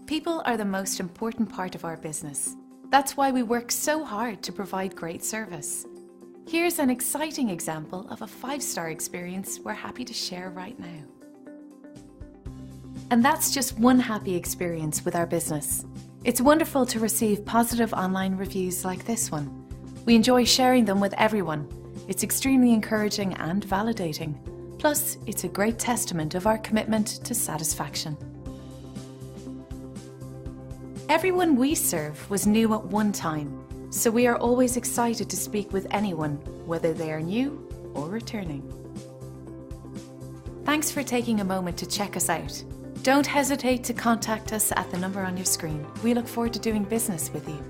People are the most important part of our business. That's why we work so hard to provide great service. Here's an exciting example of a 5-star experience we're happy to share right now. And that's just one happy experience with our business. It's wonderful to receive positive online reviews like this one. We enjoy sharing them with everyone. It's extremely encouraging and validating. Plus, it's a great testament of our commitment to satisfaction. Everyone we serve was new at one time, so we are always excited to speak with anyone, whether they are new or returning. Thanks for taking a moment to check us out. Don't hesitate to contact us at the number on your screen. We look forward to doing business with you.